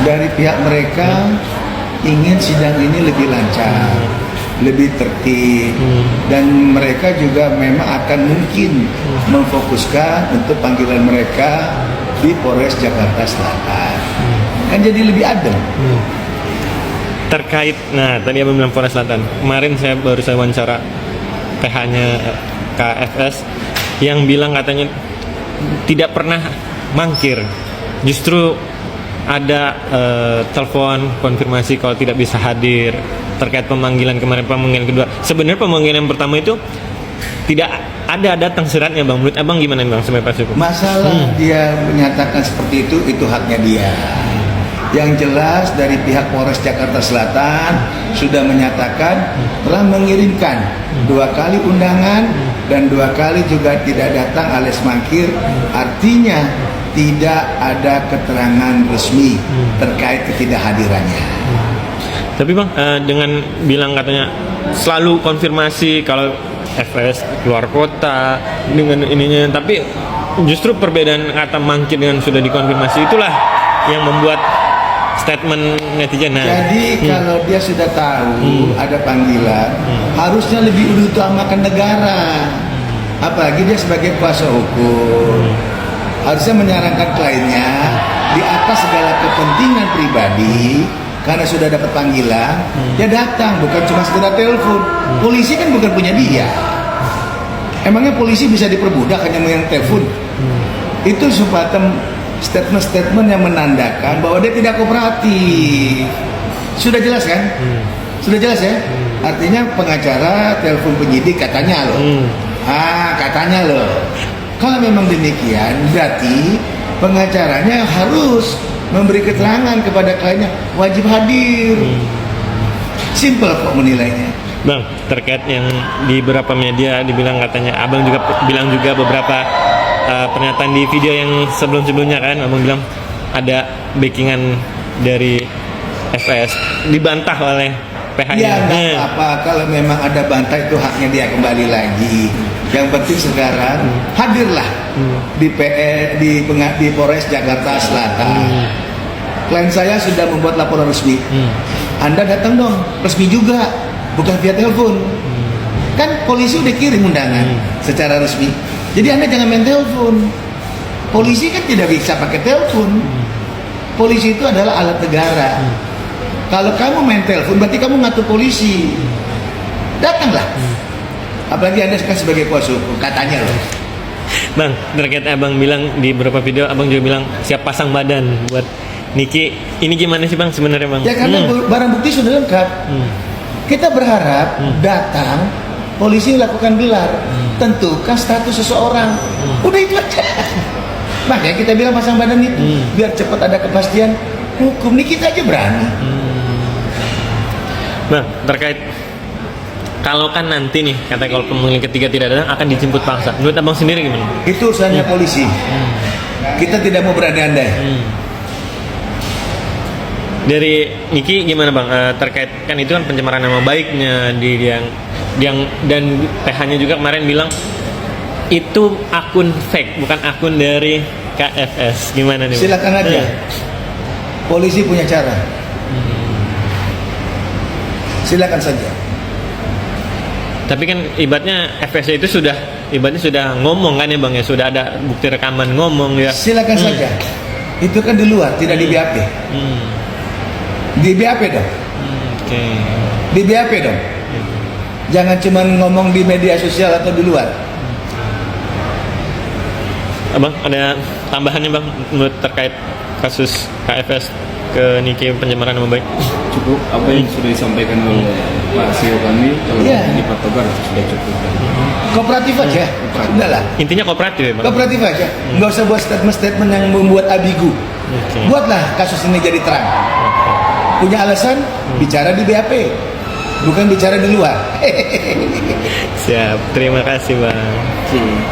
dari pihak mereka ingin sidang ini lebih lancar, lebih tertib, dan mereka juga memang akan mungkin memfokuskan untuk panggilan mereka di Polres Jakarta Selatan. Kan jadi lebih adem. Terkait, nah tadi abang bilang Polres Selatan. Kemarin saya wawancara PH-nya KFS yang bilang katanya tidak pernah mangkir. Justru ada telepon konfirmasi kalau tidak bisa hadir terkait pemanggilan kemarin, pemanggilan kedua. Sebenarnya pemanggilan yang pertama itu tidak ada datang suratnya bang. Menurut abang gimana bang sebagai Pak Suku? Masalah dia menyatakan seperti itu haknya dia. Yang jelas dari pihak Polres Jakarta Selatan sudah menyatakan telah mengirimkan 2 kali undangan dan 2 kali juga tidak datang alias mangkir. Artinya tidak ada keterangan resmi terkait ketidakhadirannya. Tapi bang, dengan bilang katanya selalu konfirmasi kalau FS keluar kota dengan ininya, tapi justru perbedaan kata mangkir dengan sudah dikonfirmasi itulah yang membuat statement netizen. Nah, jadi kalau dia sudah tahu ada panggilan, harusnya lebih utamakan negara. Apalagi dia sebagai kuasa hukum, harusnya menyarankan kliennya di atas segala kepentingan pribadi. Karena sudah dapat panggilan, dia datang, bukan cuma sekedar telepon. Polisi kan bukan punya dia. Emangnya polisi bisa diperbudak hanya dengan telepon? Itu semacam statement-statement yang menandakan bahwa dia tidak kooperatif. Sudah jelas kan? Sudah jelas ya? Artinya pengacara telepon penyidik katanya loh. Katanya loh. Kalau memang demikian, berarti pengacaranya harus memberi keterangan kepada kliennya, wajib hadir. Simple kok menilainya. Bang, terkait yang di beberapa media dibilang katanya, abang juga bilang juga beberapa pernyataan di video yang sebelum-sebelumnya kan, abang bilang ada backingan dari FS, dibantah oleh PH-nya. Ya nggak apa-apa, kalau memang ada bantah itu haknya dia kembali lagi. Yang penting sekarang hadirlah di Polres Jakarta Selatan. Klien saya sudah membuat laporan resmi. Anda datang dong, resmi juga, bukan via telepon. Kan polisi udah kirim undangan secara resmi. Jadi Anda jangan main telepon. Polisi kan tidak bisa pakai telepon. Polisi itu adalah alat negara. Kalau kamu main telepon, berarti kamu ngatur polisi. Datanglah. Apalagi Anda kan sebagai kuasa hukum, katanya loh. Bang, terkait abang bilang di beberapa video, abang juga bilang siap pasang badan buat Niki. Ini gimana sih bang sebenarnya bang? Ya karena barang bukti sudah lengkap. Kita berharap datang, polisi lakukan gelar, tentukan status seseorang. Udah itu aja. Makanya kita bilang pasang badan itu, biar cepat ada kepastian hukum. Ini kita aja berani. Bang, terkait kalau kan nanti nih, kata kalau pemanggilan ketiga tidak datang akan dijemput paksa. Menurut abang sendiri gimana? Itu urusannya polisi. Kita tidak mau berandai-andai. Dari Niki gimana bang? Terkait kan itu kan pencemaran nama baiknya di yang dan PH-nya juga kemarin bilang itu akun fake, bukan akun dari KFS. Gimana nih? Silakan aja. Polisi punya cara. Silakan saja. Tapi kan ibaratnya FS itu sudah ngomong kan ya bang ya, sudah ada bukti rekaman ngomong ya. Silakan saja. Itu kan di luar, tidak di BAP. Di BAP dong. Di BAP dong. Jangan cuma ngomong di media sosial atau di luar. Abang ada tambahannya bang menurut terkait kasus KFS ke Niki pencemaran nama baik? Cukup apa yang sudah disampaikan oleh Pak CEO kami kalau di Pak Togar sudah cukup. Kooperatif aja. Sudahlah. Intinya kooperatif ya bang? Kooperatif aja. Nggak usah buat statement-statement yang membuat ambigu. Buatlah kasus ini jadi terang. Punya alasan, bicara di BAP. Bukan bicara di luar. Siap, terima kasih bang.